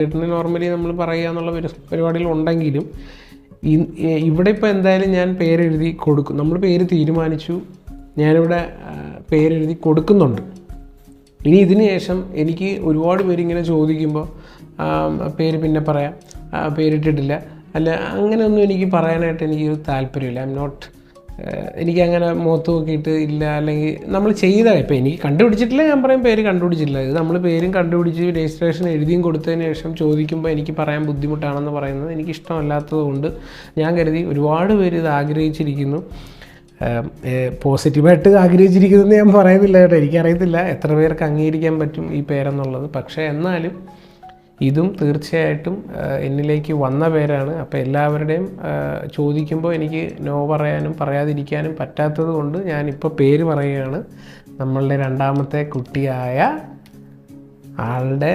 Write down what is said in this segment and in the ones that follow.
വീട്ടിന് നോർമലി നമ്മൾ പറയുക എന്നുള്ള പരിപാടികളുണ്ടെങ്കിലും ഇവിടെ ഇപ്പോൾ എന്തായാലും ഞാൻ പേരെഴുതി കൊടുക്കും. നമ്മൾ പേര് തീരുമാനിച്ചു, ഞാനിവിടെ പേരെഴുതി കൊടുക്കുന്നുണ്ട്. ഇനി ഇതിന് ശേഷം എനിക്ക് ഒരുപാട് പേരിങ്ങനെ ചോദിക്കുമ്പോൾ പേര് പിന്നെ പറയാം, പേരിട്ടിട്ടില്ല, അല്ല അങ്ങനെയൊന്നും എനിക്ക് പറയാനായിട്ട് എനിക്കൊരു താല്പര്യമില്ല. എനിക്കങ്ങനെ മുഖത്ത് നോക്കിയിട്ട് ഇല്ല, അല്ലെങ്കിൽ നമ്മൾ ഇപ്പോൾ എനിക്ക് കണ്ടുപിടിച്ചിട്ടില്ല, ഞാൻ പറയും പേര് കണ്ടുപിടിച്ചിട്ടില്ല. ഇത് നമ്മൾ പേരും കണ്ടുപിടിച്ച് രജിസ്ട്രേഷൻ എഴുതിയും കൊടുത്തതിന് ശേഷം ചോദിക്കുമ്പോൾ എനിക്ക് പറയാൻ ബുദ്ധിമുട്ടാണെന്ന് പറയുന്നത് എനിക്കിഷ്ടമല്ലാത്തത് കൊണ്ട് ഞാൻ കരുതി ഒരുപാട് പേര് ഇത് ആഗ്രഹിച്ചിരിക്കുന്നു. പോസിറ്റീവായിട്ട് ആഗ്രഹിച്ചിരിക്കുന്നതെന്ന് ഞാൻ പറയുന്നില്ല കേട്ടോ, എനിക്കറിയത്തില്ല എത്ര പേർക്ക് അംഗീകരിക്കാൻ പറ്റും ഈ പേരെന്നുള്ളത്. പക്ഷേ എന്നാലും ഇതും തീർച്ചയായിട്ടും എന്നിലേക്ക് വന്ന പേരാണ്. അപ്പോൾ എല്ലാവരുടെയും ചോദിക്കുമ്പോൾ എനിക്ക് നോ പറയാനും പറയാതിരിക്കാനും പറ്റാത്തത് കൊണ്ട് ഞാനിപ്പോൾ പേര് പറയുകയാണ്. നമ്മളുടെ രണ്ടാമത്തെ കുട്ടിയായ ആളുടെ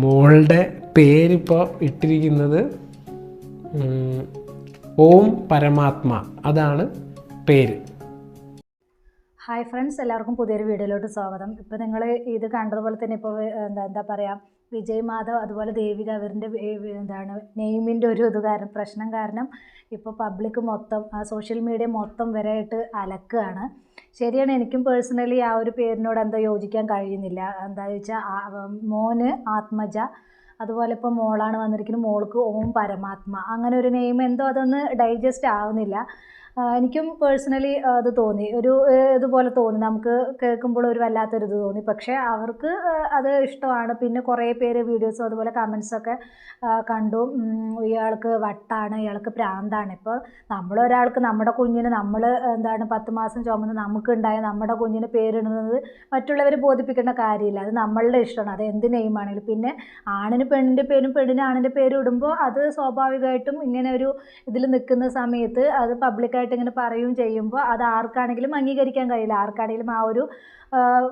മോളുടെ പേരിപ്പോൾ ഇട്ടിരിക്കുന്നത് ഓം പരമാത്മ, അതാണ് പേര്. ഹായ് ഫ്രണ്ട്സ്, എല്ലാവർക്കും പുതിയൊരു വീഡിയോയിലോട്ട് സ്വാഗതം. ഇപ്പോൾ നിങ്ങൾ ഇത് കണ്ടതുപോലെ തന്നെ ഇപ്പോൾ എന്താ പറയുക, വിജയ് മാധവ് അതുപോലെ ദേവിക അവരുടെ നെയിമിൻ്റെ ഒരു പ്രശ്നം കാരണം ഇപ്പോൾ പബ്ലിക് മൊത്തം സോഷ്യൽ മീഡിയ മൊത്തം വരെയായിട്ട് അലക്കുകയാണ്. ശരിയാണ്, എനിക്കും പേഴ്സണലി ആ ഒരു പേരിനോട് എന്തോ യോജിക്കാൻ കഴിയുന്നില്ല. എന്താണെന്ന് വെച്ചാൽ മോന് ആത്മജ, അതുപോലെ ഇപ്പോൾ മോളാണ് വന്നിരിക്കുന്നത്, മോൾക്ക് ഓം പരമാത്മ, അങ്ങനെ ഒരു നെയിം എന്തോ അതൊന്ന് ഡൈജസ്റ്റ് ആവുന്നില്ല. എനിക്കും പേഴ്സണലി അത് തോന്നി, ഇതുപോലെ തോന്നി, നമുക്ക് കേൾക്കുമ്പോൾ ഒരു വല്ലാത്തൊരിത് തോന്നി. പക്ഷേ അവർക്ക് അത് ഇഷ്ടമാണ്. പിന്നെ കുറേ പേര് വീഡിയോസും അതുപോലെ കമൻസൊക്കെ കണ്ടു, ഇയാൾക്ക് വട്ടാണ്, ഇയാൾക്ക് പ്രാന്താണ്. ഇപ്പോൾ നമ്മളൊരാൾക്ക് നമ്മുടെ കുഞ്ഞിന് 10 മാസം ചുമന്ന് നമുക്കുണ്ടായ നമ്മുടെ കുഞ്ഞിന് പേരിടുന്നത് മറ്റുള്ളവർ ബോധിപ്പിക്കേണ്ട കാര്യമില്ല, അത് നമ്മളുടെ ഇഷ്ടമാണ്, അത് എന്ത് നെയിമാണെങ്കിലും. പിന്നെ ആണിന് പെണ്ണിൻ്റെ പേരും പെണ്ണിന് ആണിൻ്റെ പേരും ഇടുമ്പോൾ അത് സ്വാഭാവികമായിട്ടും ഇങ്ങനെ ഒരു ഇതിൽ നിൽക്കുന്ന സമയത്ത് അത് പബ്ലിക്കായിട്ട് ഇങ്ങനെ പറയുകയും ചെയ്യുമ്പോൾ അത് ആർക്കാണെങ്കിലും അംഗീകരിക്കാൻ കഴിയില്ല. ആർക്കാണെങ്കിലും ആ ഒരു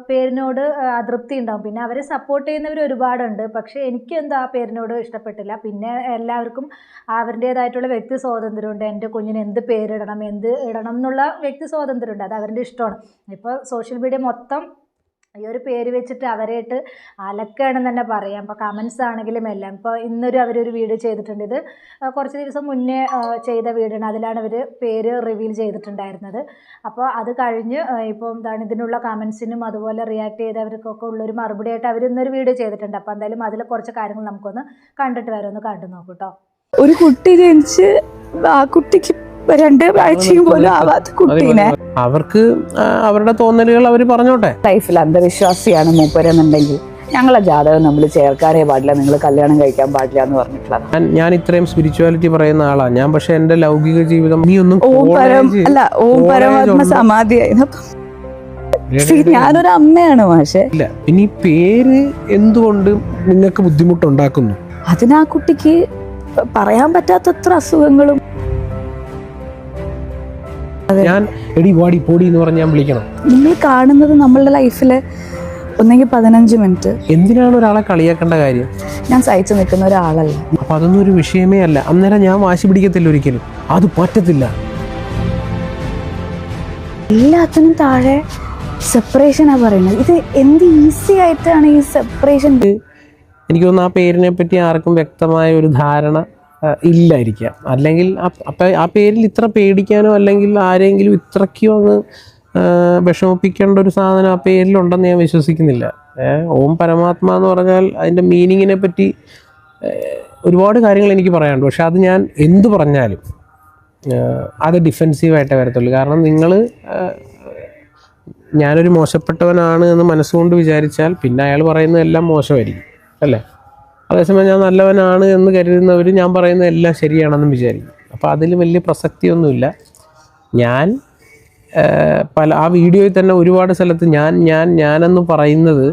പേരിനോട് അതൃപ്തി ഉണ്ടാവും. പിന്നെ അവരെ സപ്പോർട്ട് ചെയ്യുന്നവർ ഒരുപാടുണ്ട്, പക്ഷേ എനിക്ക് ആ പേരിനോട് ഇഷ്ടപ്പെട്ടില്ല. പിന്നെ എല്ലാവർക്കും അവരുടേതായിട്ടുള്ള വ്യക്തി സ്വാതന്ത്ര്യമുണ്ട്. എൻ്റെ കുഞ്ഞിന് എന്ത് പേരിടണം, എന്ത് ഇടണം എന്നുള്ള വ്യക്തി സ്വാതന്ത്ര്യമുണ്ട്, അത് അവരുടെ ഇഷ്ടമാണ്. ഇപ്പോൾ സോഷ്യൽ മീഡിയ മൊത്തം ഈ ഒരു പേര് വെച്ചിട്ട് അവരായിട്ട് അലക്കുകയാണെന്ന് തന്നെ പറയാം. ഇപ്പോൾ കമൻസ് ആണെങ്കിലും എല്ലാം. ഇപ്പോൾ അവരൊരു വീഡിയോ ചെയ്തിട്ടുണ്ട്, ഇത് കുറച്ച് ദിവസം മുന്നേ ചെയ്ത വീഡിയോ ആണ്, അതിലാണ് അവർ പേര് റിവീൽ ചെയ്തിട്ടുണ്ടായിരുന്നത്. അപ്പോൾ അത് കഴിഞ്ഞ് ഇപ്പോൾ ഇതിനുള്ള കമൻസിനും അതുപോലെ റിയാക്ട് ചെയ്തവർക്കൊക്കെ ഉള്ളൊരു മറുപടിയായിട്ട് അവർ ഇന്നൊരു വീഡിയോ ചെയ്തിട്ടുണ്ട്. അപ്പോൾ എന്തായാലും അതിൽ കുറച്ച് കാര്യങ്ങൾ നമുക്കൊന്ന് കണ്ടിട്ട് വരാം, ഒന്ന് കണ്ടു നോക്കൂ കേട്ടോ. ഒരു കുട്ടി ജനിച്ച് ആ കുട്ടിക്ക് 2 ആഴ്ചയും പോലും ആവാത്ത കുട്ടീനെ അവർക്ക് അവരുടെ തോന്നലുകൾ അവർ പറഞ്ഞോട്ടെ. ലൈഫിൽ അന്ധവിശ്വാസിയാണ് മൂപ്പരെന്നുണ്ടെങ്കിൽ ഞങ്ങളെ ജാതകം നമ്മൾ ചേർക്കാനേ പാടില്ല, നിങ്ങൾ കല്യാണം കഴിക്കാൻ പാടില്ല എന്ന് പറഞ്ഞിട്ടുള്ളത്. ഞാൻ ഇത്രയും സ്പിരിച്വാലിറ്റി പറയുന്ന ആളാണ് ഞാൻ, പക്ഷെ എന്റെ ലൗകിക ജീവിതം ഓം പരമാത്മ സമാധിയായി. ഞാനൊരു അമ്മയാണ് പക്ഷേ ഇല്ല. പിന്നെ ഈ പേര് എന്തുകൊണ്ട് നിങ്ങൾക്ക് ബുദ്ധിമുട്ടുണ്ടാക്കുന്നു? അതിനാ കുട്ടിക്ക് പറയാൻ പറ്റാത്തത്ര അസുഖങ്ങളും. ഞാൻ എടി വാടി പൊടി എന്ന് പറഞ്ഞ് ഞാൻ വിളിക്കണം. നിങ്ങൾ കാണുന്നത് നമ്മളുടെ ലൈഫില് ഒന്നെങ്കിൽ 15 മിനിറ്റ്. എന്തിനാണ് ഒരാളെ കളിയാക്കേണ്ട കാര്യം? ഞാൻ സഹിച്ചു നിൽക്കുന്ന ഒരാളല്ല. അപ്പൊ അതൊന്നും ഒരു വിഷയമേ അല്ല. അന്നേരം ഞാൻ വാശി പിടിക്കത്തില്ല ഒരിക്കലും, അത് പറ്റത്തില്ല. എല്ലാത്തിനും താഴെ സെപ്പറേഷനാ പറയുന്നത്. ഇത് എന്ത് ഈസി ആയിട്ടാണ് ഈ സെപ്പറേഷൻ. എനിക്ക് തോന്നുന്നു ആ പേരിനെ പറ്റി ആർക്കും വ്യക്തമായ ഒരു ധാരണ ഇല്ലായിരിക്കാം. അല്ലെങ്കിൽ ആ പേരിൽ ഇത്ര പേടിക്കാനോ അല്ലെങ്കിൽ ആരെങ്കിലും ഇത്രയ്ക്കോ അങ്ങ് വിഷമിപ്പിക്കേണ്ട ഒരു സാധനം ആ പേരിലുണ്ടെന്ന് ഞാൻ വിശ്വസിക്കുന്നില്ല. ഓം പരമാത്മ എന്ന് പറഞ്ഞാൽ അതിൻ്റെ മീനിങ്ങിനെ പറ്റി ഒരുപാട് കാര്യങ്ങൾ എനിക്ക് പറയാനുണ്ട്. പക്ഷെ അത് ഞാൻ എന്തു പറഞ്ഞാലും അത് ഡിഫെൻസീവായിട്ടേ വരത്തുള്ളൂ. കാരണം ഞാനൊരു മോശപ്പെട്ടവനാണ് എന്ന് മനസ്സുകൊണ്ട് വിചാരിച്ചാൽ പിന്നെ അയാൾ പറയുന്നതെല്ലാം മോശമായിരിക്കും, അല്ലേ? അതേസമയം ഞാൻ നല്ലവനാണ് എന്ന് കരുതുന്നവർ ഞാൻ പറയുന്നത് എല്ലാം ശരിയാണെന്നും വിചാരിക്കും. അപ്പോൾ അതിൽ വലിയ പ്രസക്തിയൊന്നുമില്ല. ഞാൻ ആ വീഡിയോയിൽ തന്നെ ഒരുപാട് സ്ഥലത്ത് ഞാനെന്ന് പറയുന്നത്.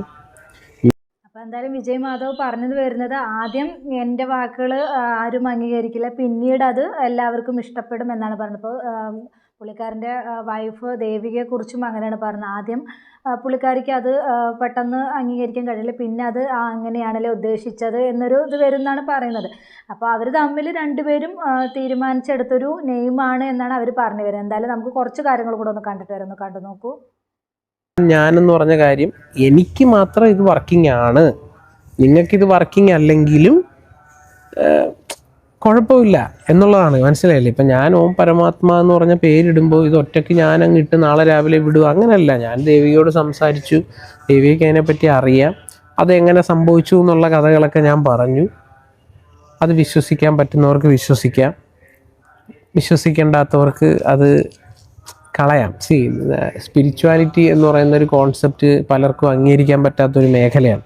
അപ്പോൾ എന്തായാലും വിജയ് മാധവ് പറഞ്ഞത് വരുന്നത്, ആദ്യം എൻ്റെ വാക്കുകൾ ആരും അംഗീകരിക്കില്ല, പിന്നീട് അത് എല്ലാവർക്കും ഇഷ്ടപ്പെടും എന്നാണ് പറഞ്ഞത്. ഇപ്പോൾ പുള്ളിക്കാരൻ്റെ വൈഫ് ദേവികയെക്കുറിച്ചും അങ്ങനെയാണ് പറഞ്ഞത്. ആദ്യം പുള്ളിക്കാരിക്ക് അത് പെട്ടെന്ന് അംഗീകരിക്കാൻ കഴിയില്ല, പിന്നെ അത് അങ്ങനെയാണല്ലോ ഉദ്ദേശിച്ചത് എന്നൊരു ഇത് വരുമെന്നാണ് പറയുന്നത്. അപ്പോൾ അവർ തമ്മിൽ രണ്ടുപേരും തീരുമാനിച്ചെടുത്തൊരു നെയിമാണ് എന്നാണ് അവർ പറഞ്ഞു വരുന്നത്. എന്തായാലും നമുക്ക് കുറച്ച് കാര്യങ്ങൾ കൂടെ ഒന്ന് കണ്ടിട്ട് വരാം, ഒന്ന് കണ്ടു നോക്കൂ. ഞാനെന്ന് പറഞ്ഞ കാര്യം എനിക്ക് മാത്രം ഇത് വർക്കിംഗ് ആണ്, നിങ്ങൾക്കിത് വർക്കിംഗ് അല്ലെങ്കിലും കുഴപ്പമില്ല എന്നുള്ളതാണ്. മനസ്സിലായില്ലേ? ഇപ്പം ഞാൻ ഓം പരമാത്മ എന്ന് പറഞ്ഞ പേരിടുമ്പോൾ ഇത് ഒറ്റയ്ക്ക് ഞാൻ അങ്ങ് ഇട്ട് നാളെ രാവിലെ വിടുക അങ്ങനെയല്ല. ഞാൻ ദേവികയോട് സംസാരിച്ചു, ദേവികയ്ക്ക് അതിനെപ്പറ്റി അറിയാം, അതെങ്ങനെ സംഭവിച്ചു എന്നുള്ള കഥകളൊക്കെ ഞാൻ പറഞ്ഞു. അത് വിശ്വസിക്കാൻ പറ്റുന്നവർക്ക് വിശ്വസിക്കാം, വിശ്വസിക്കേണ്ടാത്തവർക്ക് അത് കളയാം. സ്പിരിച്വാലിറ്റി എന്ന് പറയുന്ന ഒരു കോൺസെപ്റ്റ് പലർക്കും അംഗീകരിക്കാൻ പറ്റാത്തൊരു മേഖലയാണ്.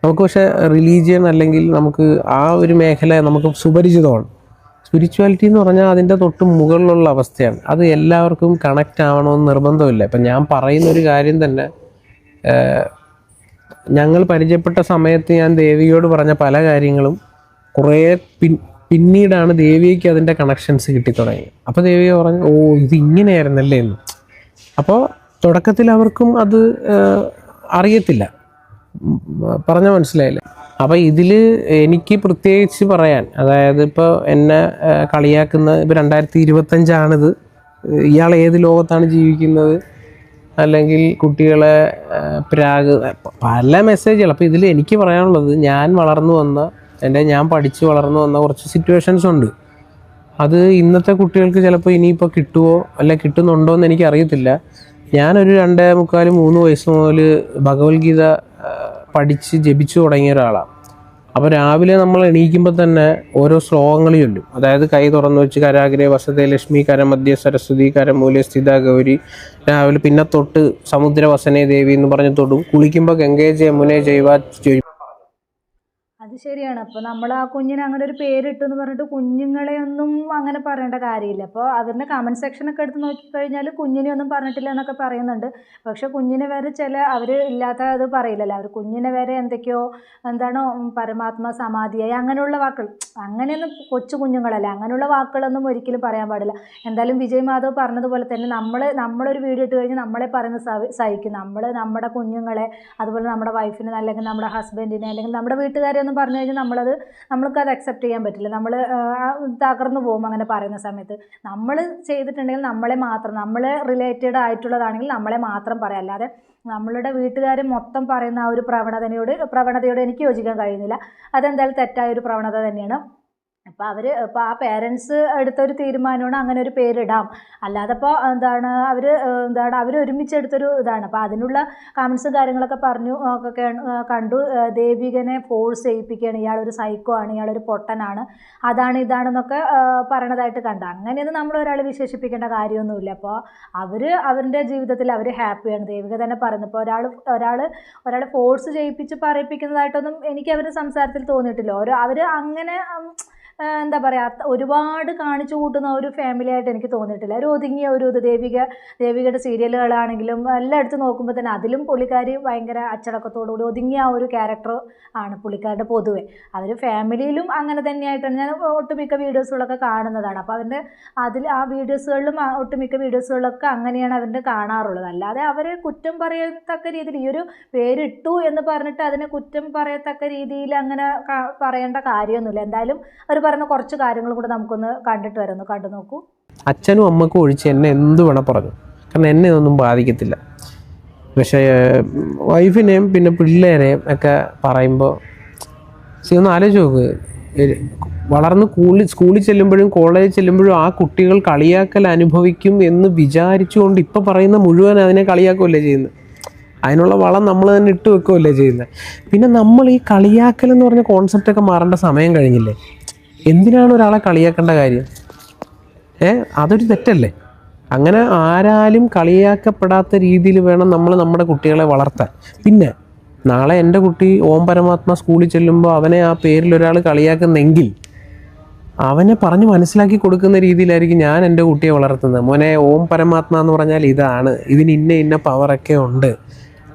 നമുക്ക് പക്ഷേ റിലീജിയൻ അല്ലെങ്കിൽ നമുക്ക് ആ ഒരു മേഖല നമുക്ക് സുപരിചിതമാണ്. സ്പിരിച്വാലിറ്റി എന്ന് പറഞ്ഞാൽ അതിൻ്റെ തൊട്ട് മുകളിലുള്ള അവസ്ഥയാണ്. അത് എല്ലാവർക്കും കണക്റ്റ് ആവണമെന്ന് നിർബന്ധമില്ല. ഇപ്പം ഞാൻ പറയുന്നൊരു കാര്യം തന്നെ ഞങ്ങൾ പരിചയപ്പെട്ട സമയത്ത് ഞാൻ ദേവിയോട് പറഞ്ഞ പല കാര്യങ്ങളും കുറേ പിന്നീടാണ് ദേവിക്ക് അതിൻ്റെ കണക്ഷൻസ് കിട്ടിത്തുടങ്ങി. അപ്പോൾ ദേവിക പറഞ്ഞു, ഓ ഇത് ഇങ്ങനെയായിരുന്നല്ലേ എന്ന്. അപ്പോൾ തുടക്കത്തിൽ അവർക്കും അത് അറിയത്തില്ല, പറഞ്ഞാൽ മനസ്സിലായില്ല. അപ്പോൾ ഇതിൽ എനിക്ക് പ്രത്യേകിച്ച് പറയാൻ, അതായത് ഇപ്പോൾ എന്നെ കളിയാക്കുന്ന ഇപ്പോൾ 2025 ഇയാൾ ഏത് ലോകത്താണ് ജീവിക്കുന്നത്, അല്ലെങ്കിൽ കുട്ടികളെ പ്രാഗ് പല മെസ്സേജുകൾ. അപ്പോൾ ഇതിൽ എനിക്ക് പറയാനുള്ളത്, ഞാൻ പഠിച്ച് വളർന്നു വന്ന കുറച്ച് സിറ്റുവേഷൻസ് ഉണ്ട്. അത് ഇന്നത്തെ കുട്ടികൾക്ക് ചിലപ്പോൾ ഇനിയിപ്പോൾ കിട്ടുമോ അല്ല കിട്ടുന്നുണ്ടോ എന്ന് എനിക്കറിയത്തില്ല. ഞാനൊരു 2.25-3 വയസ്സ് മുതൽ ഭഗവത്ഗീത പഠിച്ച് ജപിച്ചു തുടങ്ങിയ ഒരാളാണ്. അപ്പോൾ രാവിലെ നമ്മൾ എണീക്കുമ്പോൾ തന്നെ ഓരോ ശ്ലോകങ്ങൾ ചൊല്ലും. അതായത് കൈ തുറന്നു വെച്ച് കരാഗ്രേ വസതേ ലക്ഷ്മി, കരമധ്യ സരസ്വതി, കരമൂലെ സ്ഥിത ഗൗരി. രാവിലെ പിന്നെ തൊട്ട് സമുദ്രവസനേ ദേവി എന്ന് പറഞ്ഞ് തൊടും. കുളിക്കുമ്പോൾ ഗംഗേ ജമുനേ ജൈവ. അത് ശരിയാണ്. അപ്പോൾ നമ്മൾ ആ കുഞ്ഞിന് അങ്ങനെ ഒരു പേരിട്ടു എന്ന് പറഞ്ഞിട്ട് കുഞ്ഞുങ്ങളെ ഒന്നും അങ്ങനെ പറയേണ്ട കാര്യമില്ല. അപ്പോൾ അതിൻ്റെ കമൻറ്റ് സെക്ഷനൊക്കെ എടുത്ത് നോക്കിക്കഴിഞ്ഞാൽ കുഞ്ഞിനെ ഒന്നും പറഞ്ഞിട്ടില്ല എന്നൊക്കെ പറയുന്നുണ്ട്. പക്ഷേ കുഞ്ഞിനെ വരെ അവർ ഇല്ലാത്ത അത് പറയില്ലല്ലോ. അവർ കുഞ്ഞിനെ വരെ എന്തൊക്കെയോ പരമാത്മ സമാധിയായി അങ്ങനെയുള്ള വാക്കുകൾ, അങ്ങനെയൊന്നും കൊച്ചു കുഞ്ഞുങ്ങളല്ല, അങ്ങനെയുള്ള വാക്കുകളൊന്നും ഒരിക്കലും പറയാൻ പാടില്ല. എന്തായാലും വിജയ് മാധവ് പറഞ്ഞതുപോലെ തന്നെ നമ്മളൊരു വീഡിയോ ഇട്ട് കഴിഞ്ഞാൽ നമ്മളെ പറയുന്നത് സഹിക്കും. നമ്മുടെ കുഞ്ഞുങ്ങളെ, അതുപോലെ നമ്മുടെ വൈഫിനെ, അല്ലെങ്കിൽ നമ്മുടെ ഹസ്ബൻഡിനെ, അല്ലെങ്കിൽ നമ്മുടെ വീട്ടുകാരെ ഒന്നും പറഞ്ഞു കഴിഞ്ഞാൽ നമ്മൾക്കത് അക്സെപ്റ്റ് ചെയ്യാൻ പറ്റില്ല. നമ്മൾ തകർന്നു പോകും അങ്ങനെ പറയുന്ന സമയത്ത്. നമ്മൾ ചെയ്തിട്ടുണ്ടെങ്കിൽ നമ്മൾ റിലേറ്റഡ് ആയിട്ടുള്ളതാണെങ്കിൽ നമ്മളെ മാത്രം പറയാം. അല്ലാതെ നമ്മളുടെ വീട്ടുകാർ മൊത്തം പറയുന്ന ആ ഒരു പ്രവണതയോട് എനിക്ക് യോജിക്കാൻ കഴിയുന്നില്ല. അതെന്തായാലും തെറ്റായൊരു പ്രവണത തന്നെയാണ്. അപ്പോൾ ആ പേരൻസ് എടുത്തൊരു തീരുമാനമാണ് അങ്ങനെ ഒരു പേരിടാം. അല്ലാതെ ഇപ്പോൾ അവർ ഒരുമിച്ചെടുത്തൊരു ഇതാണ്. അപ്പോൾ അതിനുള്ള കമൻസും കാര്യങ്ങളൊക്കെ കണ്ടു. ദേവികനെ ഫോഴ്സ് ചെയ്യിപ്പിക്കുകയാണ്, ഇയാളൊരു സൈക്കോ ആണ്, ഇയാളൊരു പൊട്ടനാണ്, അതാണ് ഇതാണെന്നൊക്കെ പറയണതായിട്ട് കണ്ടു. അങ്ങനെയൊന്നും നമ്മൾ ഒരാൾ വിശേഷിപ്പിക്കേണ്ട കാര്യമൊന്നുമില്ല. അപ്പോൾ അവരുടെ ജീവിതത്തിൽ അവർ ഹാപ്പിയാണ്. ദേവിക തന്നെ പറയുന്നു. ഇപ്പോൾ ഒരാൾ ഫോഴ്സ് ചെയ്യിപ്പിച്ച് പറയിപ്പിക്കുന്നതായിട്ടൊന്നും എനിക്ക് അവരുടെ സംസാരത്തിൽ തോന്നിയിട്ടില്ല. അവർ അങ്ങനെ എന്താ പറയുക, ഒരുപാട് കാണിച്ചു കൂട്ടുന്ന ഒരു ഫാമിലി ആയിട്ട് എനിക്ക് തോന്നിയിട്ടില്ല. ഒരു ഒതുങ്ങിയ ഒരു ഇത് ദേവികയുടെ സീരിയലുകളാണെങ്കിലും എല്ലാം എടുത്ത് നോക്കുമ്പോൾ തന്നെ അതിലും പുള്ളിക്കാരി ഭയങ്കര അച്ചടക്കത്തോടുകൂടി ഒതുങ്ങിയ ആ ഒരു ക്യാരക്ടർ ആണ് പുള്ളിക്കാരുടെ പൊതുവെ. അവർ ഫാമിലിയിലും അങ്ങനെ തന്നെയായിട്ടാണ് ഞാൻ ഒട്ടുമിക്ക വീഡിയോസുകളൊക്കെ കാണുന്നതാണ്. അപ്പോൾ ആ വീഡിയോസുകളിലും ഒട്ടുമിക്ക വീഡിയോസുകളിലൊക്കെ അങ്ങനെയാണ് അവരുടെ കാണാറുള്ളത്. അല്ലാതെ അവരെ കുറ്റം പറയത്തക്ക രീതിയിൽ ഈ ഒരു പേരിട്ടു എന്ന് പറഞ്ഞിട്ട് അതിനെ കുറ്റം പറയത്തക്ക രീതിയിൽ അങ്ങനെ പറയേണ്ട കാര്യമൊന്നുമില്ല. എന്തായാലും അവർ പറയുന്ന കുറച്ച് കാര്യങ്ങളും കൂടെ നമുക്കൊന്ന് കണ്ടു നോക്കൂ. അച്ഛനും അമ്മക്കും ഒഴിച്ച് എന്നെ എന്ത് വേണം പറഞ്ഞു, കാരണം എന്നെ ഇതൊന്നും ബാധിക്കത്തില്ല. പക്ഷേ വൈഫിനെയും പിന്നെ പിള്ളേരെയും ഒക്കെ പറയുമ്പോൾ ഒന്ന് ആലോചിച്ച് നോക്ക്. വളർന്ന് സ്കൂളിൽ ചെല്ലുമ്പോഴും കോളേജിൽ ചെല്ലുമ്പോഴും ആ കുട്ടികൾ കളിയാക്കൽ അനുഭവിക്കും എന്ന് വിചാരിച്ചുകൊണ്ട് ഇപ്പം പറയുന്ന മുഴുവൻ അതിനെ കളിയാക്കുകയല്ലേ ചെയ്യുന്നത്. അതിനുള്ള വളം നമ്മൾ തന്നെ ഇട്ട് വെക്കുകയല്ലേ ചെയ്യുന്നത്. പിന്നെ നമ്മൾ ഈ കളിയാക്കൽ എന്ന് പറഞ്ഞ കോൺസെപ്റ്റൊക്കെ മാറേണ്ട സമയം കഴിഞ്ഞില്ലേ? എന്തിനാണ് ഒരാളെ കളിയാക്കേണ്ട കാര്യം? അതൊരു തെറ്റല്ലേ? അങ്ങനെ ആരാലും കളിയാക്കപ്പെടാത്ത രീതിയിൽ വേണം നമ്മൾ നമ്മുടെ കുട്ടികളെ വളർത്താൻ. പിന്നെ നാളെ എൻ്റെ കുട്ടി ഓം പരമാത്മ സ്കൂളിൽ ചെല്ലുമ്പോൾ അവനെ ആ പേരിൽ ഒരാൾ കളിയാക്കുന്നെങ്കിൽ അവനെ പറഞ്ഞ് മനസ്സിലാക്കി കൊടുക്കുന്ന രീതിയിലായിരിക്കും ഞാൻ എൻ്റെ കുട്ടിയെ വളർത്തുന്നത്. മോനെ, ഓം പരമാത്മ എന്ന് പറഞ്ഞാൽ ഇതാണ്, ഇതിന് ഇന്ന പവറൊക്കെ ഉണ്ട്,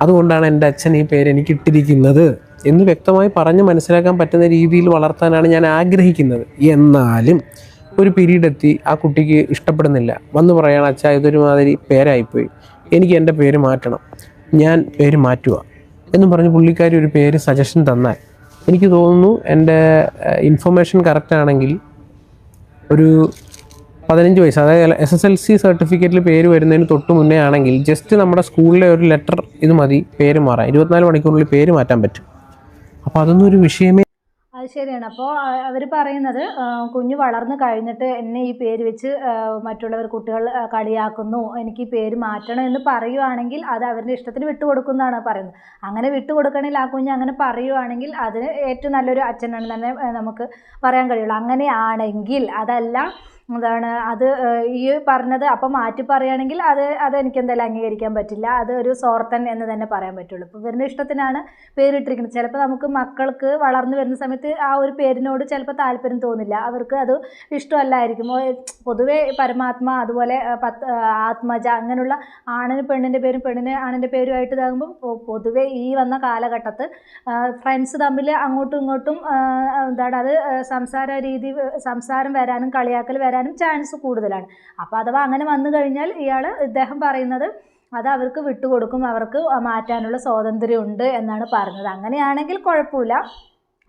അതുകൊണ്ടാണ് എൻ്റെ അച്ഛൻ ഈ പേര് എനിക്ക് ഇട്ടിരിക്കുന്നത് എന്ന് വ്യക്തമായി പറഞ്ഞ് മനസ്സിലാക്കാൻ പറ്റുന്ന രീതിയിൽ വളർത്താനാണ് ഞാൻ ആഗ്രഹിക്കുന്നത്. എന്നാലും ഒരു പീരീഡ് എത്തി ആ കുട്ടിക്ക് ഇഷ്ടപ്പെടുന്നില്ല, വന്ന് പറയണം, അച്ഛാ ഇതൊരുമാതിരി പേരായിപ്പോയി, എനിക്ക് എൻ്റെ പേര് മാറ്റണം, ഞാൻ പേര് മാറ്റുക എന്നും പറഞ്ഞ് പുള്ളിക്കാരി ഒരു പേര് സജഷൻ തന്നാൽ എനിക്ക് തോന്നുന്നു എൻ്റെ ഇൻഫർമേഷൻ കറക്റ്റ് ആണെങ്കിൽ ഒരു 15 വയസ്സ്, അതായത് SSLC സർട്ടിഫിക്കറ്റിൽ പേര് വരുന്നതിന് തൊട്ട് മുന്നേ ആണെങ്കിൽ ജസ്റ്റ് നമ്മുടെ സ്കൂളിലെ ഒരു ലെറ്റർ ഇത് മതി പേര് മാറാൻ. 24 മണിക്കൂറിനുള്ളിൽ പേര് മാറ്റാൻ പറ്റും. അപ്പോൾ അതൊന്നും ഒരു വിഷയമേ. അത് ശരിയാണ്. അപ്പോൾ അവർ പറയുന്നത് കുഞ്ഞ് വളർന്നു കഴിഞ്ഞിട്ട് എന്നെ ഈ പേര് വെച്ച് മറ്റുള്ളവർ കുട്ടികൾ കളിയാക്കുന്നു, എനിക്ക് ഈ പേര് മാറ്റണം എന്ന് പറയുവാണെങ്കിൽ അത് അവരുടെ ഇഷ്ടത്തിന് വിട്ടുകൊടുക്കുന്നതാണ് പറയുന്നത്. അങ്ങനെ വിട്ടുകൊടുക്കണമെങ്കിൽ ആ കുഞ്ഞ് അങ്ങനെ പറയുവാണെങ്കിൽ അതിന് ഏറ്റവും നല്ലൊരു അച്ഛനാണ് തന്നെ നമുക്ക് പറയാൻ കഴിയുള്ളൂ. അങ്ങനെയാണെങ്കിൽ അതല്ല എന്താണ് അത് ഈ പറഞ്ഞത് അപ്പം മാറ്റി പറയുകയാണെങ്കിൽ അതെനിക്ക് എന്തായാലും അംഗീകരിക്കാൻ പറ്റില്ല. അത് ഒരു സോർത്തൻ എന്ന് തന്നെ പറയാൻ പറ്റുള്ളൂ. ഇപ്പോൾ ഇവരുടെ ഇഷ്ടത്തിനാണ് പേരിട്ടിരിക്കുന്നത്. ചിലപ്പോൾ നമുക്ക് മക്കൾക്ക് വളർന്നു വരുന്ന സമയത്ത് ആ ഒരു പേരിനോട് ചിലപ്പോൾ താല്പര്യം തോന്നില്ല, അവർക്ക് അത് ഇഷ്ടമല്ലായിരിക്കും. പൊതുവേ പരമാത്മ അതുപോലെ ആത്മജ അങ്ങനെയുള്ള ആണിന് പെണ്ണിൻ്റെ പേരും പെണ്ണിന് ആണിൻ്റെ പേരുമായിട്ട് ഇതാകുമ്പോൾ പൊതുവേ ഈ വന്ന കാലഘട്ടത്ത് ഫ്രണ്ട്സ് തമ്മിൽ അങ്ങോട്ടും ഇങ്ങോട്ടും എന്താണ് അത് സംസാരം വരാനും കളിയാക്കൽ വരാനും ചാൻസ് കൂടുതലാണ്. അപ്പോൾ അഥവാ അങ്ങനെ വന്നു കഴിഞ്ഞാൽ ഇദ്ദേഹം പറയുന്നത് അത് അവർക്ക് വിട്ടുകൊടുക്കും, അവർക്ക് മാറ്റാനുള്ള സ്വാതന്ത്ര്യമുണ്ട് എന്നാണ് പറഞ്ഞത്. അങ്ങനെയാണെങ്കിൽ കുഴപ്പമില്ല.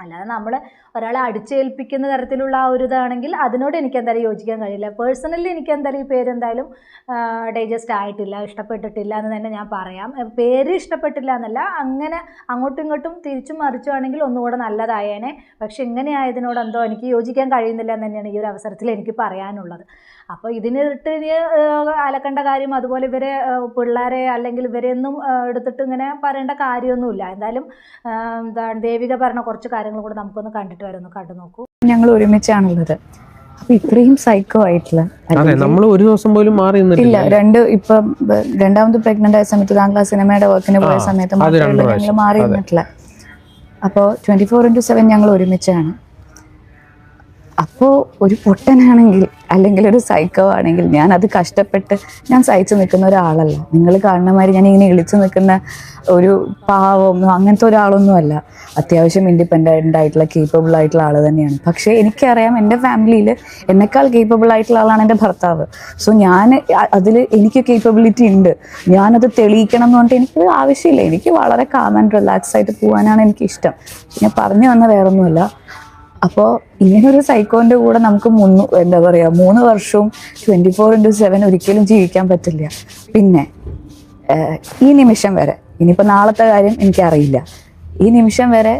അല്ലാതെ നമ്മൾ ഒരാളെ അടിച്ചേൽപ്പിക്കുന്ന തരത്തിലുള്ള ആ ഒരു ഇതാണെങ്കിൽ അതിനോട് എനിക്ക് എന്തായാലും യോജിക്കാൻ കഴിയില്ല. പേഴ്സണലി എനിക്ക് എന്തായാലും ഈ പേരെന്തായാലും ഡൈജസ്റ്റ് ആയിട്ടില്ല, ഇഷ്ടപ്പെട്ടിട്ടില്ല എന്ന് തന്നെ ഞാൻ പറയാം. പേര് ഇഷ്ടപ്പെട്ടില്ല എന്നല്ല, അങ്ങനെ അങ്ങോട്ടും ഇങ്ങോട്ടും തിരിച്ചും മറിച്ചുവാണെങ്കിൽ ഒന്നുകൂടെ നല്ലതായേനെ. പക്ഷെ ഇങ്ങനെ ആയതിനോട് എന്തോ എനിക്ക് യോജിക്കാൻ കഴിയുന്നില്ല എന്ന് തന്നെയാണ് ഈ ഒരു അവസരത്തിൽ എനിക്ക് പറയാനുള്ളത്. അപ്പോൾ ഇതിനിട്ട് അലക്കേണ്ട കാര്യം അതുപോലെ ഇവരെ പിള്ളേരെ അല്ലെങ്കിൽ ഇവരെയൊന്നും എടുത്തിട്ട് ഇങ്ങനെ പറയേണ്ട കാര്യമൊന്നുമില്ല. എന്തായാലും എന്താണ് ദേവിക പറഞ്ഞ കുറച്ച് കാര്യങ്ങൾ കൂടെ നമുക്കൊന്ന് കണ്ടിട്ട് വരും, കണ്ടു നോക്കൂ. ഞങ്ങൾ ഒരുമിച്ചാണുള്ളത്. അപ്പൊ ഇത്രയും സൈക്കോ ആയിട്ടുള്ള നമ്മൾ ഒരു ദിവസം പോലും മാറി ഇല്ല. ഇപ്പം രണ്ടാമത് പ്രഗ്നന്റ് ആയ സമയത്ത് താങ്കൾ ആ സിനിമയുടെ വർക്കിന് പോയ സമയത്ത് മാത്രമേ ഞങ്ങൾ മാറി നിന്നിട്ടില്ല. അപ്പോൾ 24/7 ഞങ്ങൾ ഒരുമിച്ചാണ്. അപ്പോൾ ഒരു പൊട്ടനാണെങ്കിൽ അല്ലെങ്കിൽ ഒരു സൈക്കോ ആണെങ്കിൽ ഞാൻ അത് കഷ്ടപ്പെട്ട് ഞാൻ സഹിച്ചു നിൽക്കുന്ന ഒരാളല്ല. നിങ്ങൾ കാണുന്ന മാതിരി ഞാൻ ഇങ്ങനെ ഇളിച്ചു നിൽക്കുന്ന ഒരു പാവമൊന്നും അങ്ങനത്തെ ഒരാളൊന്നും അല്ല. അത്യാവശ്യം ഇൻഡിപെൻഡൻ്റ് ആയിട്ടുള്ള കേപ്പബിൾ ആയിട്ടുള്ള ആൾ തന്നെയാണ്. പക്ഷേ എനിക്കറിയാം എൻ്റെ ഫാമിലിയിൽ എന്നെക്കാൾ കേപ്പബിൾ ആയിട്ടുള്ള ആളാണ് എൻ്റെ ഭർത്താവ്. സോ ഞാൻ അതിൽ എനിക്ക് കേപ്പബിലിറ്റി ഉണ്ട്, ഞാനത് തെളിയിക്കണം എന്ന് പറഞ്ഞിട്ട് എനിക്ക് ആവശ്യമില്ല. എനിക്ക് വളരെ കാം ആൻഡ് റിലാക്സ് ആയിട്ട് പോകാനാണ് എനിക്കിഷ്ടം. ഞാൻ പറഞ്ഞു വന്ന വേറൊന്നുമല്ല. അപ്പോൾ ഇങ്ങനൊരു സൈക്കോൻ്റെ കൂടെ നമുക്ക് 3 വർഷവും 24/7 ഒരിക്കലും ജീവിക്കാൻ പറ്റില്ല. പിന്നെ ഈ നിമിഷം വരെ, ഇനിയിപ്പോൾ നാളത്തെ കാര്യം എനിക്കറിയില്ല, ഈ നിമിഷം വരെ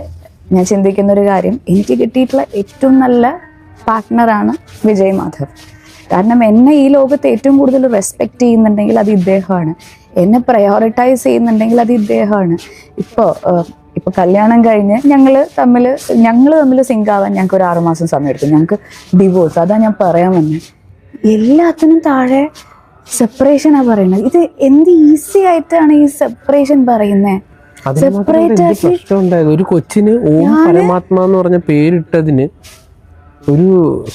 ഞാൻ ചിന്തിക്കുന്നൊരു കാര്യം, എനിക്ക് കിട്ടിയിട്ടുള്ള ഏറ്റവും നല്ല പാർട്ട്ണറാണ് വിജയ് മാധവ്. കാരണം എന്നെ ഈ ലോകത്ത് ഏറ്റവും കൂടുതൽ റെസ്പെക്റ്റ് ചെയ്യുന്നുണ്ടെങ്കിൽ അത് ഇദ്ദേഹമാണ്. എന്നെ പ്രയോറിറ്റൈസ് ചെയ്യുന്നുണ്ടെങ്കിൽ അത് ഇദ്ദേഹമാണ്. ഇപ്പോൾ കല്യാണം കഴിഞ്ഞ് ഞങ്ങൾ തമ്മിൽ സിങ്ക് ആവാൻ ഞങ്ങൾക്ക് ഒരു 6 മാസം സമയം എടുക്കും. ഞങ്ങൾക്ക് ഡിവോഴ്സ്, അതാ ഞാൻ പറയാൻ വന്നത്. എല്ലാത്തിനും താഴെ സെപ്പറേഷനാണ് പറയുന്നത്. ഇത് എന്ത് ഈസി ആയിട്ടാണ് ഈ സെപ്പറേഷൻ പറയുന്നത്? ഒരു കൊച്ചിന് ഓം പരമാത്മ എന്ന് പറഞ്ഞ പേരിട്ടതിന് ഒരു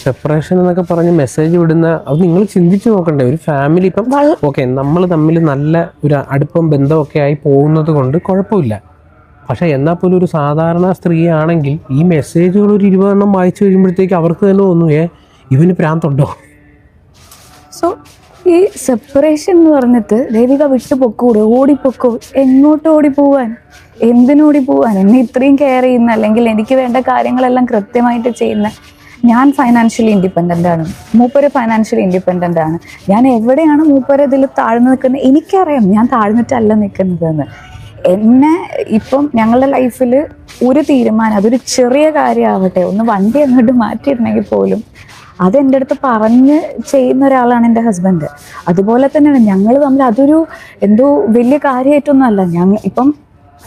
സെപ്പറേഷൻ എന്നൊക്കെ പറഞ്ഞ് മെസ്സേജ് വിടുന്ന, അത് നിങ്ങൾ ചിന്തിച്ചു നോക്കണ്ടേ? ഒരു ഫാമിലി ഇപ്പം ഓക്കെ നമ്മൾ തമ്മിൽ നല്ല ഒരു അടുപ്പം ബന്ധമൊക്കെ ആയി പോകുന്നത് കൊണ്ട് കുഴപ്പമില്ല. പക്ഷെ എന്നാൽ പോലും ഒരു സാധാരണ സ്ത്രീ ആണെങ്കിൽ ഈ മെസ്സേജുകൾ ഒരു 20 എണ്ണം വായിച്ചു കഴിയുമ്പോഴത്തേക്ക് അവർക്ക് തന്നെ തോന്നും, ഇവന് പ്രാന്തുണ്ടോ? സോ ഈ സെപ്പറേഷൻ എന്ന് പറഞ്ഞിട്ട് ദേവിക വിട്ടുപൊക്കൂടെ, ഓടിപ്പൊക്കൂ. എങ്ങോട്ട് ഓടിപ്പോവാൻ, എന്തിനോടി പോവാൻ? എന്നെ ഇത്രയും കെയർ ചെയ്യുന്ന, അല്ലെങ്കിൽ എനിക്ക് വേണ്ട കാര്യങ്ങളെല്ലാം കൃത്യമായിട്ട് ചെയ്യുന്ന ഞാൻ ഫൈനാൻഷ്യലി ഇൻഡിപെൻഡൻ്റ് ആണ്, മൂപ്പര് ഫൈനാൻഷ്യലി ഇൻഡിപെൻഡൻ്റ് ആണ്. ഞാൻ എവിടെയാണ് മൂപ്പര് ഇതിൽ താഴ്ന്നു നിൽക്കുന്നത് എനിക്കറിയാം. ഞാൻ താഴ്ന്നിട്ടല്ല നിൽക്കുന്നതെന്ന്. എന്നെ ഇപ്പം ഞങ്ങളുടെ ലൈഫിൽ ഒരു തീരുമാനം, അതൊരു ചെറിയ കാര്യമാവട്ടെ, ഒന്ന് വണ്ടി അങ്ങോട്ട് മാറ്റിയിരുന്നെങ്കിൽ പോലും അതെൻ്റെ അടുത്ത് പറഞ്ഞ് ചെയ്യുന്ന ഒരാളാണ് എൻ്റെ ഹസ്ബൻഡ്. അതുപോലെ തന്നെയാണ് ഞങ്ങൾ തമ്മിൽ. അതൊരു എന്തോ വലിയ കാര്യമായിട്ടൊന്നും അല്ല. ഇപ്പം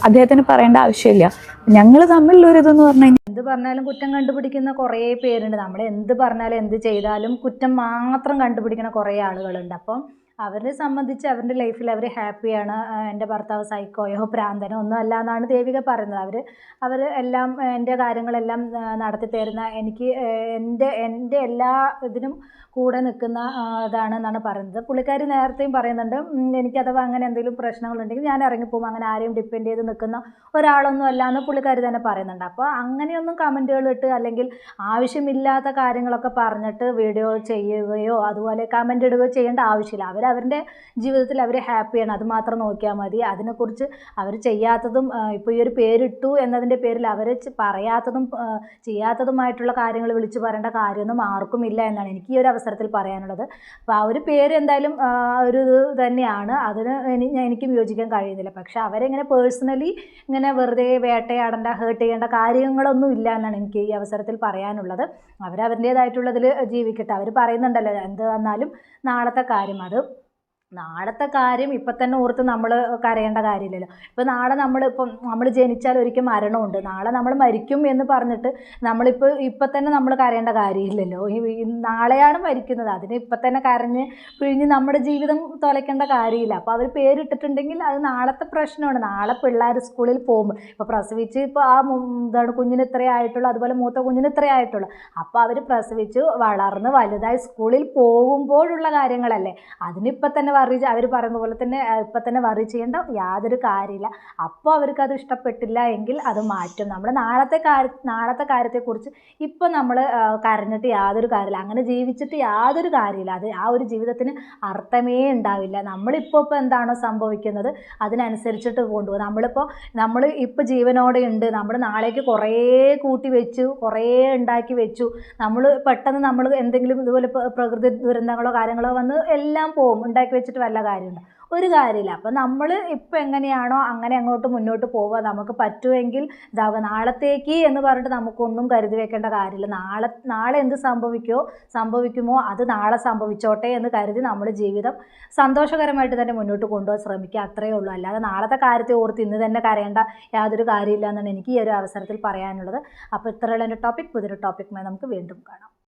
അദ്ദേഹത്തിന് പറയേണ്ട ആവശ്യമില്ല. ഞങ്ങൾ തമ്മിലുള്ളൊരിതെന്ന് പറഞ്ഞു കഴിഞ്ഞാൽ, എന്ത് പറഞ്ഞാലും കുറ്റം കണ്ടുപിടിക്കുന്ന കുറേ പേരുണ്ട്. നമ്മൾ എന്ത് പറഞ്ഞാലും എന്ത് ചെയ്താലും കുറ്റം മാത്രം കണ്ടുപിടിക്കുന്ന കുറേ ആളുകളുണ്ട്. അപ്പം അവരെ സംബന്ധിച്ച് അവരുടെ ലൈഫിൽ അവർ ഹാപ്പിയാണ്. എൻ്റെ ഭർത്താവ് സൈക്കോയോ പ്രാന്തനോ ഒന്നും അല്ല എന്നാണ് ദേവിക പറയുന്നത്. അവർ എല്ലാം എൻ്റെ കാര്യങ്ങളെല്ലാം നടത്തി തരുന്ന, എനിക്ക് എൻ്റെ എല്ലാ ഇതിനും കൂടെ നിൽക്കുന്ന ഇതാണെന്നാണ് പറയുന്നത്. പുള്ളിക്കാരി നേരത്തെയും പറയുന്നുണ്ട്, എനിക്കഥവാ അങ്ങനെ എന്തെങ്കിലും പ്രശ്നങ്ങളുണ്ടെങ്കിൽ ഞാൻ ഇറങ്ങിപ്പോകും, അങ്ങനെ ആരെയും ഡിപ്പെൻഡ് ചെയ്ത് നിൽക്കുന്ന ഒരാളൊന്നും അല്ല എന്ന് പുള്ളിക്കാരി തന്നെ പറയുന്നുണ്ട്. അപ്പോൾ അങ്ങനെയൊന്നും കമൻറ്റുകൾ ഇട്ട് അല്ലെങ്കിൽ ആവശ്യമില്ലാത്ത കാര്യങ്ങളൊക്കെ പറഞ്ഞിട്ട് വീഡിയോ ചെയ്യുകയോ അതുപോലെ കമൻ്റ് ഇടുകയോ ചെയ്യേണ്ട ആവശ്യമില്ല. അവരുടെ ജീവിതത്തിൽ അവർ ഹാപ്പിയാണ്, അത് മാത്രം നോക്കിയാൽ മതി. അതിനെക്കുറിച്ച് അവർ ചെയ്യാത്തതും ഇപ്പോൾ ഈ ഒരു പേരിട്ടു എന്നതിൻ്റെ പേരിൽ അവർ പറയാത്തതും ചെയ്യാത്തതുമായിട്ടുള്ള കാര്യങ്ങൾ വിളിച്ചു പറയേണ്ട കാര്യമൊന്നും ആർക്കും ഇല്ല എന്നാണ് എനിക്ക് ഈ ഒരു അവസരത്തിൽ പറയാനുള്ളത്. അപ്പോൾ ആ ഒരു പേര് എന്തായാലും ഒരു ഇത് തന്നെയാണ്, അതിന് എനിക്കും യോജിക്കാൻ കഴിയുന്നില്ല. പക്ഷെ അവരെങ്ങനെ പേഴ്സണലി ഇങ്ങനെ വെറുതെ വേട്ടയാടേണ്ട, ഹേർട്ട് ചെയ്യേണ്ട കാര്യങ്ങളൊന്നും ഇല്ല എന്നാണ് എനിക്ക് ഈ അവസരത്തിൽ പറയാനുള്ളത്. അവരവരുടേതായിട്ടുള്ളതിൽ ജീവിക്കട്ടെ. അവർ പറയുന്നുണ്ടല്ലോ എന്ത് വന്നാലും നാളത്തെ കാര്യം, അത് നാളത്തെ കാര്യം ഇപ്പം തന്നെ ഓർത്ത് നമ്മൾ കരയേണ്ട കാര്യമില്ലല്ലോ. ഇപ്പോൾ നാളെ നമ്മൾ ജനിച്ചാൽ ഒരിക്കൽ മരണമുണ്ട്, നാളെ നമ്മൾ മരിക്കും എന്ന് പറഞ്ഞിട്ട് ഇപ്പം തന്നെ നമ്മൾ കരയേണ്ട കാര്യമില്ലല്ലോ. നാളെയാണ് മരിക്കുന്നത്, അതിന് ഇപ്പം തന്നെ കരഞ്ഞ് പിഴിഞ്ഞ് നമ്മുടെ ജീവിതം തുലയ്ക്കേണ്ട കാര്യമില്ല. അപ്പോൾ അവർ പേരിട്ടിട്ടുണ്ടെങ്കിൽ അത് നാളത്തെ പ്രശ്നമാണ്. നാളെ പിള്ളേർ സ്കൂളിൽ പോകുമ്പോൾ ഇപ്പോൾ പ്രസവിച്ച് ഇപ്പോൾ കുഞ്ഞിന് ഇത്രയായിട്ടുള്ളൂ, അതുപോലെ മൂത്ത കുഞ്ഞിന് ഇത്രയായിട്ടുള്ളൂ. അപ്പോൾ അവർ പ്രസവിച്ച് വളർന്ന് വലുതായി സ്കൂളിൽ പോകുമ്പോഴുള്ള കാര്യങ്ങളല്ലേ, അതിനിപ്പം തന്നെ അവർ പറയുന്ന പോലെ തന്നെ ഇപ്പം തന്നെ വറി ചെയ്യേണ്ട യാതൊരു കാര്യമില്ല. അപ്പോൾ അവർക്കത് ഇഷ്ടപ്പെട്ടില്ല എങ്കിൽ അത് മാറ്റും. നമ്മൾ നാളത്തെ കാര്യത്തെക്കുറിച്ച് ഇപ്പം നമ്മൾ കരഞ്ഞിട്ട് യാതൊരു കാര്യമില്ല, അങ്ങനെ ജീവിച്ചിട്ട് യാതൊരു കാര്യമില്ല. അത് ആ ഒരു ജീവിതത്തിന് അർത്ഥമേ ഉണ്ടാവില്ല. നമ്മളിപ്പോൾ എന്താണോ സംഭവിക്കുന്നത് അതിനനുസരിച്ചിട്ട് കൊണ്ടുപോകും. നമ്മളിപ്പോൾ ജീവനോടെ ഉണ്ട്, നമ്മൾ നാളേക്ക് കുറേ കൂട്ടി വെച്ചു, കുറേ ഉണ്ടാക്കി വെച്ചു. പെട്ടെന്ന് നമ്മൾ എന്തെങ്കിലും ഇതുപോലെ പ്രകൃതി ദുരന്തങ്ങളോ കാര്യങ്ങളോ വന്ന് എല്ലാം പോകും. ഉണ്ടാക്കി വെച്ചിട്ട് വല്ല കാര്യമുണ്ടോ? ഒരു കാര്യമില്ല. അപ്പം നമ്മൾ ഇപ്പം എങ്ങനെയാണോ അങ്ങനെ അങ്ങോട്ട് മുന്നോട്ട് പോവുക. നമുക്ക് പറ്റുമെങ്കിൽ നാളത്തേക്ക് എന്ന് പറഞ്ഞിട്ട് നമുക്കൊന്നും കരുതി വെക്കേണ്ട കാര്യമില്ല. നാളെ എന്ത് സംഭവിക്കുമോ അത് നാളെ സംഭവിച്ചോട്ടെ എന്ന് കരുതി നമ്മൾ ജീവിതം സന്തോഷകരമായിട്ട് തന്നെ മുന്നോട്ട് കൊണ്ടുപോകാൻ ശ്രമിക്കുക, അത്രയേ ഉള്ളൂ. അല്ലാതെ നാളത്തെ കാര്യത്തെ ഓർത്ത് ഇന്ന് തന്നെ കരയേണ്ട യാതൊരു കാര്യമില്ല എന്നാണ് എനിക്ക് ഈ ഒരു അവസരത്തിൽ പറയാനുള്ളത്. അപ്പോൾ ഇത്രയുള്ള എൻ്റെ ടോപ്പിക്. പുതിയൊരു ടോപ്പിക്കുമായി നമുക്ക് വീണ്ടും കാണാം.